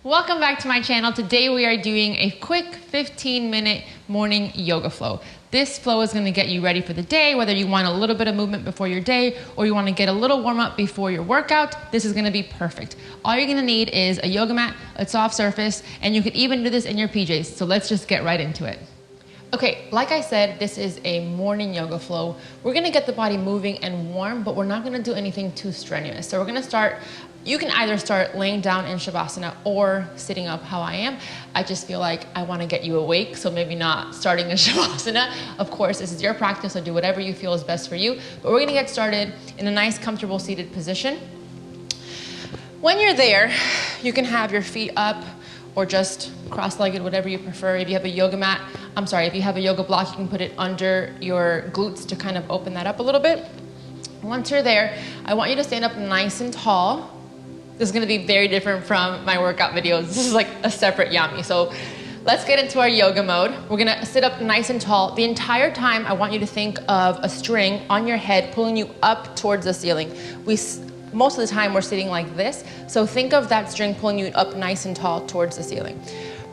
Welcome back to my channel. Today we are doing a quick 15-minute morning yoga flow. This flow is going to get you ready for the day, whether you want a little bit of movement before your day or you want to get a little warm up before your workout. This is going to be perfect. All you're going to need is a yoga mat, a soft surface, and you could even do this in your PJs. So let's just get right into it. Okay, like I said, this is a morning yoga flow. We're gonna get the body moving and warm, but we're not gonna do anything too strenuous. So we're gonna start, you can either start laying down in Shavasana or sitting up how I am. I just feel like I wanna get you awake, so maybe not starting in Shavasana. Of course, this is your practice, so do whatever you feel is best for you. But we're gonna get started in a nice, comfortable seated position. When you're there, you can have your feet up or just cross-legged, whatever you prefer. If you have a yoga mat, if you have a yoga block, you can put it under your glutes to kind of open that up a little bit. Once you're there, I want you to stand up nice and tall. This is gonna be very different from my workout videos. This is like a separate Yami. So let's get into our yoga mode. We're gonna sit up nice and tall. The entire time, I want you to think of a string on your head pulling you up towards the ceiling. Most of the time we're sitting like this, so think of that string pulling you up nice and tall towards the ceiling.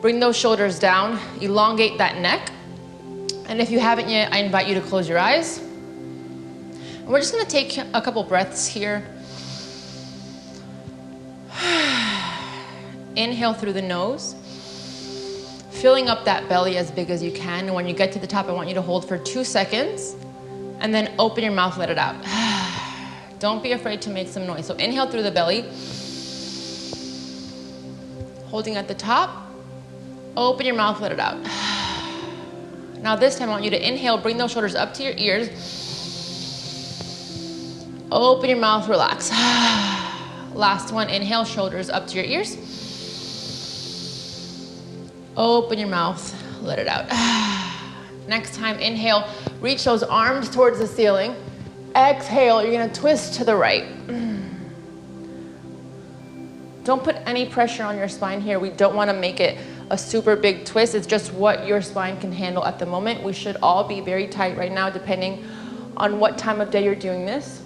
Bring those shoulders down, elongate that neck, and if you haven't yet, I invite you to close your eyes. And we're just gonna take a couple breaths here. Inhale through the nose, filling up that belly as big as you can, and when you get to the top, I want you to hold for 2 seconds, and then open your mouth, let it out. Don't be afraid to make some noise. So inhale through the belly, holding at the top, open your mouth, let it out. Now this time I want you to inhale, bring those shoulders up to your ears, open your mouth, relax. Last one, inhale, shoulders up to your ears, open your mouth, let it out. Next time, inhale, reach those arms towards the ceiling. Exhale, you're gonna twist to the right. Don't put any pressure on your spine here. We don't wanna make it a super big twist. It's just what your spine can handle at the moment. We should all be very tight right now, depending on what time of day you're doing this.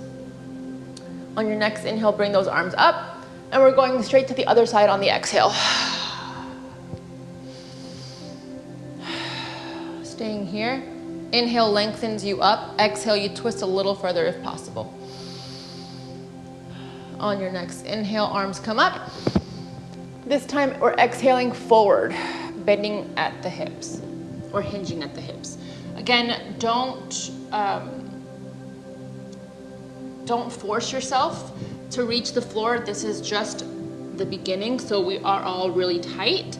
On your next inhale, bring those arms up, and we're going straight to the other side on the exhale. Staying here. Inhale lengthens you up. Exhale, you twist a little further if possible. On your next inhale, arms come up. This time we're exhaling forward, bending at the hips or hinging at the hips. Again, don't force yourself to reach the floor. This is just the beginning, so we are all really tight.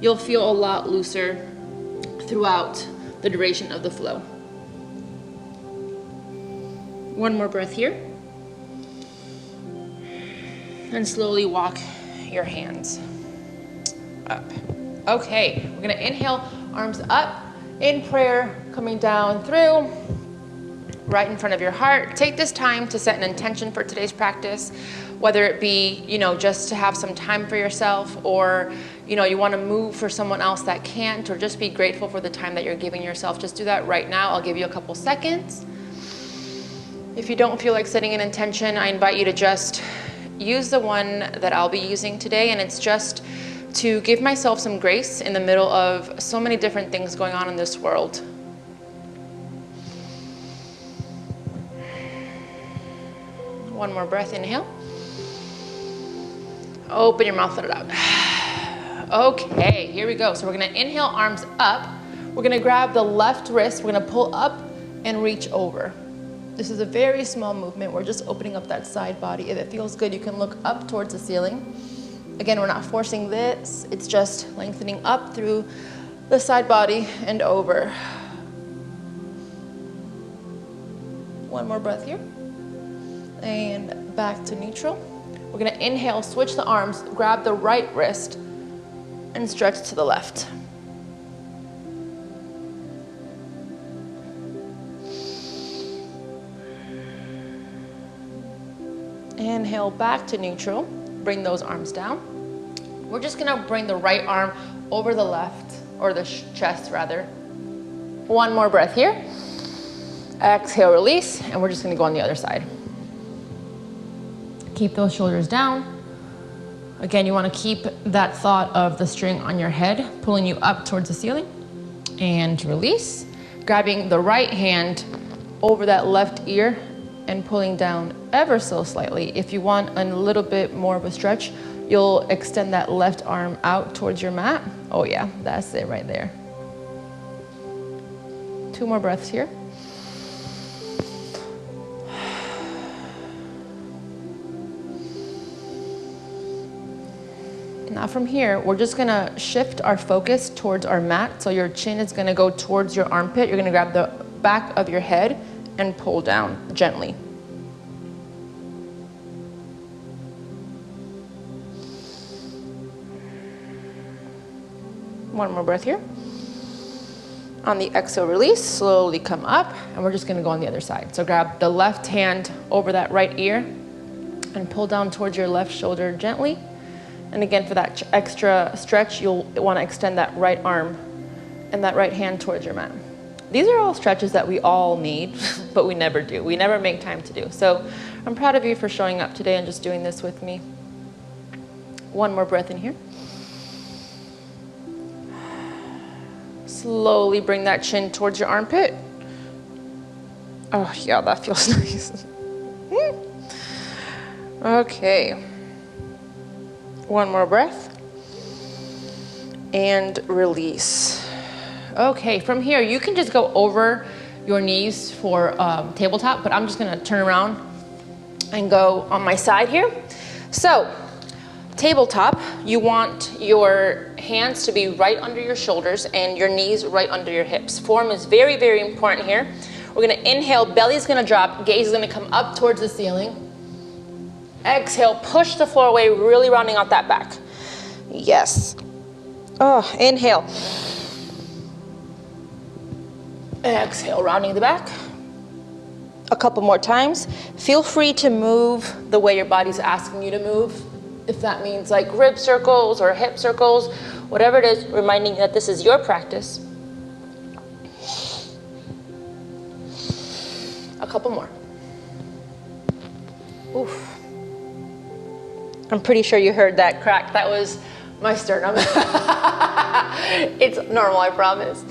You'll feel a lot looser throughout the duration of the flow. One more breath here. And slowly walk your hands up. Okay, we're gonna inhale, arms up, in prayer, coming down through, right in front of your heart. Take this time to set an intention for today's practice, whether it be, just to have some time for yourself, or, you want to move for someone else that can't, or just be grateful for the time that you're giving yourself. Just do that right now. I'll give you a couple seconds. If you don't feel like setting an intention, I invite you to just use the one that I'll be using today, and it's just to give myself some grace in the middle of so many different things going on in this world. One more breath, inhale. Open your mouth, let it out. Okay, here we go. So we're gonna inhale, arms up. We're gonna grab the left wrist, we're gonna pull up and reach over. This is a very small movement. We're just opening up that side body. If it feels good, you can look up towards the ceiling. Again, we're not forcing this. It's just lengthening up through the side body and over. One more breath here. And back to neutral. We're gonna inhale, switch the arms, grab the right wrist, and stretch to the left. Inhale back to neutral. Bring those arms down. We're just gonna bring the right arm over the left, or the chest rather. One more breath here. Exhale, release, and we're just gonna go on the other side. Keep those shoulders down. Again, you want to keep that thought of the string on your head, pulling you up towards the ceiling, and release. Grabbing the right hand over that left ear and pulling down ever so slightly. If you want a little bit more of a stretch, you'll extend that left arm out towards your mat. Oh yeah, that's it right there. 2 more breaths here. Now from here, we're just gonna shift our focus towards our mat. So your chin is gonna go towards your armpit. You're gonna grab the back of your head and pull down gently. One more breath here. On the exhale, release, slowly come up, and we're just gonna go on the other side. So grab the left hand over that right ear and pull down towards your left shoulder gently. And again, for that extra stretch, you'll wanna extend that right arm and that right hand towards your mat. These are all stretches that we all need, but we never do. We never make time to do. So I'm proud of you for showing up today and just doing this with me. One more breath in here. Slowly bring that chin towards your armpit. Oh yeah, that feels nice. Okay. One more breath. And release. Okay, from here, you can just go over your knees for tabletop, but I'm just gonna turn around and go on my side here. So, tabletop, you want your hands to be right under your shoulders and your knees right under your hips. Form is very, very important here. We're gonna inhale, belly's gonna drop, gaze is gonna come up towards the ceiling. Exhale, push the floor away, really rounding out that back. Yes. Oh, inhale. Exhale, rounding the back. A couple more times. Feel free to move the way your body's asking you to move. If that means like rib circles or hip circles, whatever it is, reminding you that this is your practice. A couple more. Oof. I'm pretty sure you heard that crack. That was my sternum. It's normal, I promise.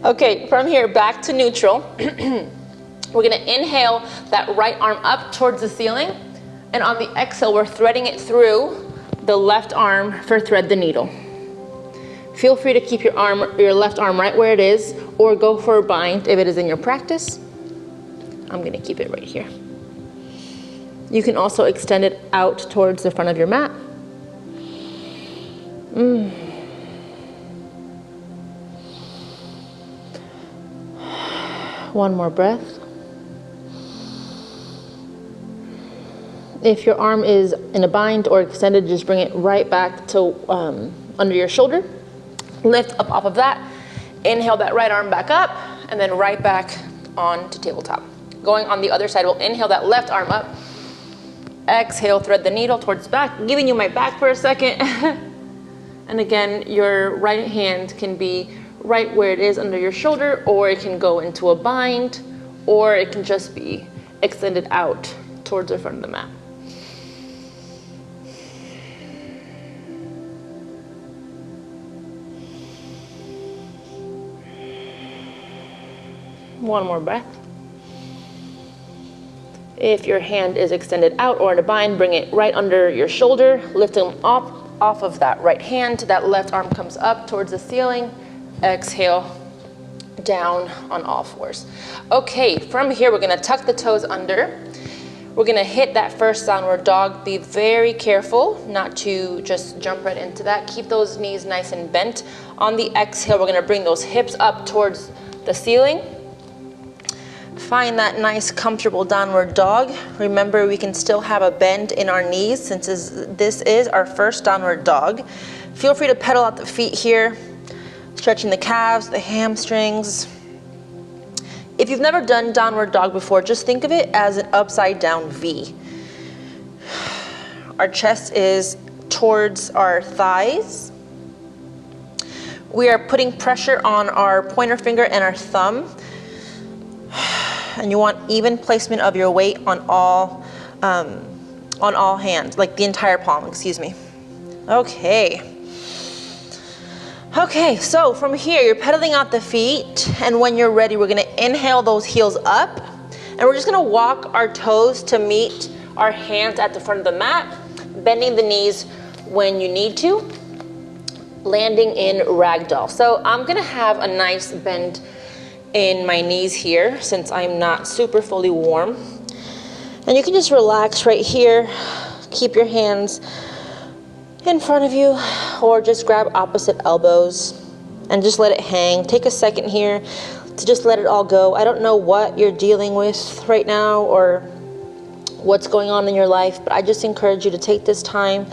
Okay, from here, back to neutral. We're gonna inhale that right arm up towards the ceiling. And on the exhale, we're threading it through the left arm for thread the needle. Feel free to keep your left arm right where it is, or go for a bind if it is in your practice. I'm gonna keep it right here. You can also extend it out towards the front of your mat. One more breath. If your arm is in a bind or extended, just bring it right back to under your shoulder. Lift up off of that. Inhale that right arm back up, and then right back on to tabletop. Going on the other side, we'll inhale that left arm up. Exhale, thread the needle towards back, giving you my back for a second. And again, your right hand can be right where it is under your shoulder, or it can go into a bind, or it can just be extended out towards the front of the mat. One more breath. If your hand is extended out or in a bind, bring it right under your shoulder, lift them off of that right hand. That left arm comes up towards the ceiling. Exhale, down on all fours. Okay, from here, we're gonna tuck the toes under. We're gonna hit that first downward dog. Be very careful not to just jump right into that. Keep those knees nice and bent. On the exhale, we're gonna bring those hips up towards the ceiling. Find that nice, comfortable downward dog. Remember, we can still have a bend in our knees since this is our first downward dog. Feel free to pedal out the feet here, stretching the calves, the hamstrings. If you've never done downward dog before, just think of it as an upside down V. Our chest is towards our thighs. We are putting pressure on our pointer finger and our thumb. And you want even placement of your weight on all hands, like the entire palm, excuse me. Okay. Okay, so from here, you're pedaling out the feet, and when you're ready, we're gonna inhale those heels up, and we're just gonna walk our toes to meet our hands at the front of the mat, bending the knees when you need to, landing in ragdoll. So I'm gonna have a nice bend in my knees here, since I'm not super fully warm. And you can just relax right here, keep your hands in front of you, or just grab opposite elbows and just let it hang. Take a second here to just let it all go. I don't know what you're dealing with right now or what's going on in your life, but I just encourage you to take this time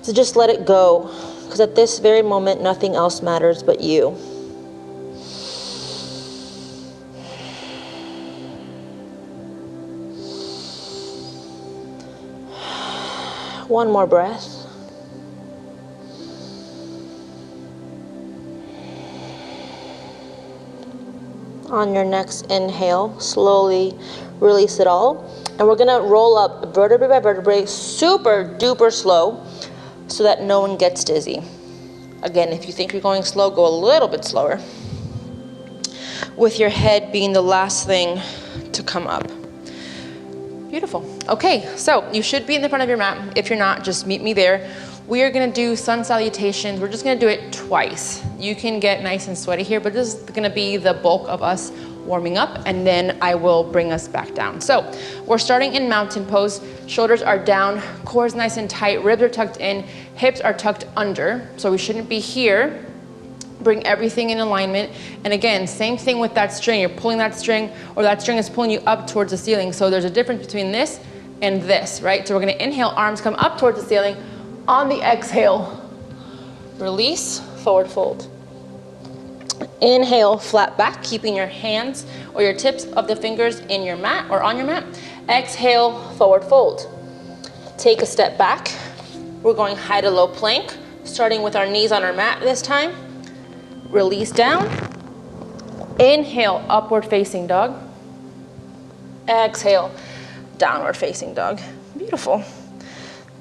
to just let it go, because at this very moment, nothing else matters but you. One more breath. On your next inhale, slowly release it all. And we're gonna roll up vertebrae by vertebrae, super duper slow, so that no one gets dizzy. Again, if you think you're going slow, go a little bit slower, with your head being the last thing to come up. Beautiful. Okay, so you should be in the front of your mat. If you're not, just meet me there. We are gonna do sun salutations. We're just gonna do it twice. You can get nice and sweaty here, but this is gonna be the bulk of us warming up, and then I will bring us back down. So we're starting in mountain pose. Shoulders are down, core is nice and tight, ribs are tucked in, hips are tucked under, so we shouldn't be here. Bring everything in alignment. And again, same thing with that string. You're pulling that string, or that string is pulling you up towards the ceiling. So there's a difference between this and this, right? So we're gonna inhale, arms come up towards the ceiling. On the exhale, release, forward fold. Inhale, flat back, keeping your hands or your tips of the fingers in your mat or on your mat. Exhale, forward fold. Take a step back. We're going high to low plank, starting with our knees on our mat this time. Release down. Inhale, upward facing dog. Exhale, downward facing dog. Beautiful.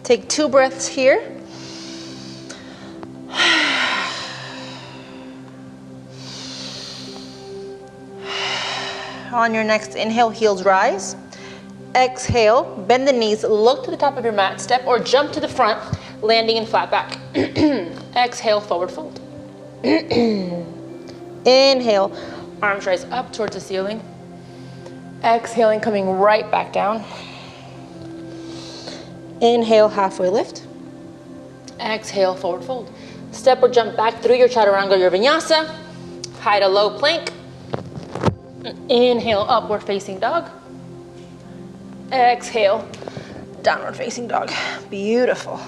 Take 2 breaths here. On your next inhale, heels rise. Exhale, bend the knees, look to the top of your mat, step or jump to the front, landing in flat back. Exhale, forward fold. Inhale, arms rise up towards the ceiling. Exhaling, coming right back down. Inhale, halfway lift. Exhale, forward fold. Step or jump back through your chaturanga, your vinyasa. High to low plank. Inhale, upward facing dog. Exhale, downward facing dog. Beautiful.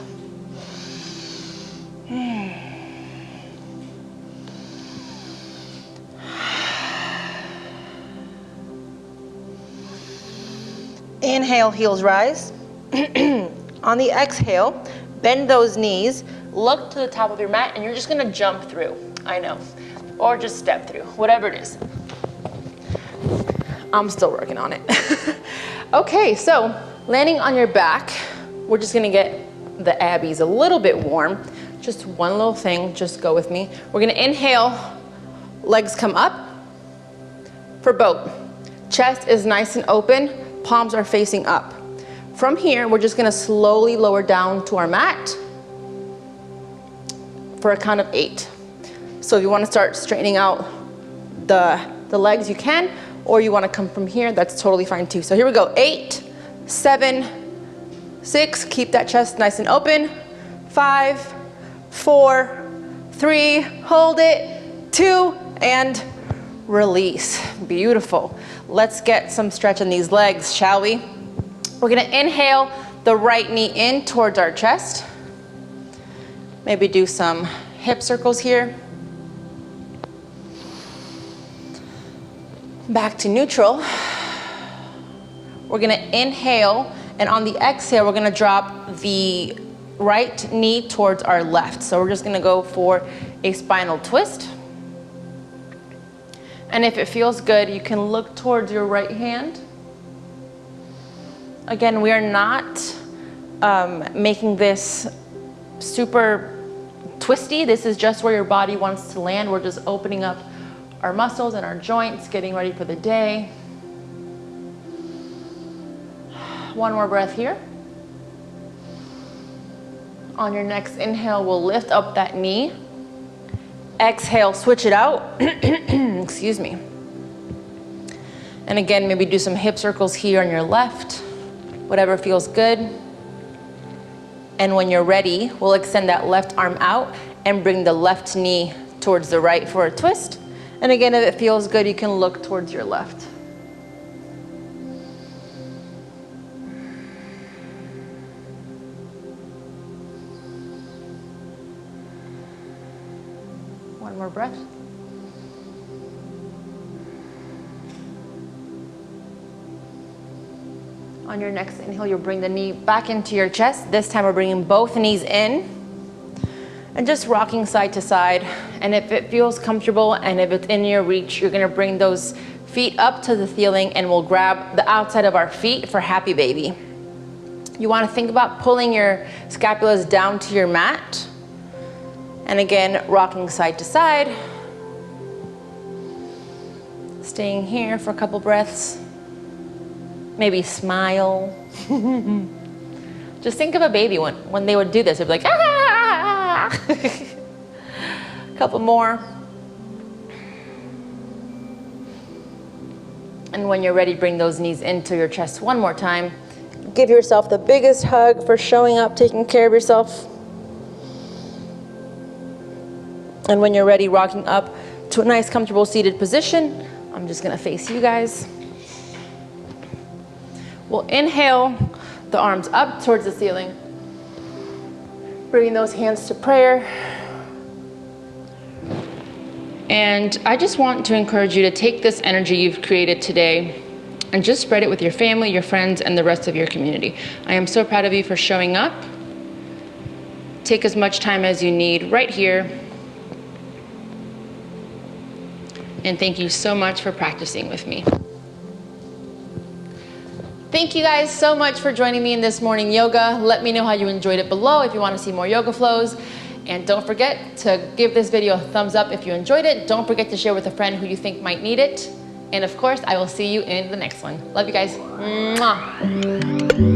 Inhale, heels rise. On the exhale, bend those knees, look to the top of your mat, and you're just gonna jump through. I know. Or just step through, whatever it is. I'm still working on it. Okay, so landing on your back, we're just gonna get the abbies a little bit warm. Just one little thing, just go with me. We're gonna inhale, legs come up for boat. Chest is nice and open, palms are facing up. From here, we're just gonna slowly lower down to our mat for a count of 8. So if you wanna start straightening out the legs, you can, or you wanna come from here, that's totally fine too. So here we go, 8, 7, 6, keep that chest nice and open. 5, 4, 3, hold it, 2, and release. Beautiful. Let's get some stretch in these legs, shall we? We're gonna inhale the right knee in towards our chest. Maybe do some hip circles here. Back to neutral. We're gonna inhale, and on the exhale, we're gonna drop the right knee towards our left. So we're just gonna go for a spinal twist. And if it feels good, you can look towards your right hand. Again, we are not making this super twisty. This is just where your body wants to land. We're just opening up our muscles and our joints, getting ready for the day. One more breath here. On your next inhale, we'll lift up that knee. Exhale, switch it out. Excuse me. And again, maybe do some hip circles here on your left, whatever feels good. And when you're ready, we'll extend that left arm out and bring the left knee towards the right for a twist. And again, if it feels good, you can look towards your left. One more breath. On your next inhale, you'll bring the knee back into your chest. This time we're bringing both knees in and just rocking side to side. And if it feels comfortable and if it's in your reach, you're gonna bring those feet up to the ceiling and we'll grab the outside of our feet for happy baby. You wanna think about pulling your scapulas down to your mat. And again, rocking side to side. Staying here for a couple breaths. Maybe smile. Just think of a baby when they would do this. They'd be like, ah! A couple more. And when you're ready, bring those knees into your chest one more time. Give yourself the biggest hug for showing up, taking care of yourself. And when you're ready, rocking up to a nice, comfortable seated position. I'm just gonna face you guys. We'll inhale the arms up towards the ceiling. Bringing those hands to prayer. And I just want to encourage you to take this energy you've created today and just spread it with your family, your friends, and the rest of your community. I am so proud of you for showing up. Take as much time as you need right here. And thank you so much for practicing with me. Thank you guys so much for joining me in this morning yoga. Let me know how you enjoyed it below if you want to see more yoga flows. And don't forget to give this video a thumbs up if you enjoyed it. Don't forget to share with a friend who you think might need it. And of course, I will see you in the next one. Love you guys. Mwah.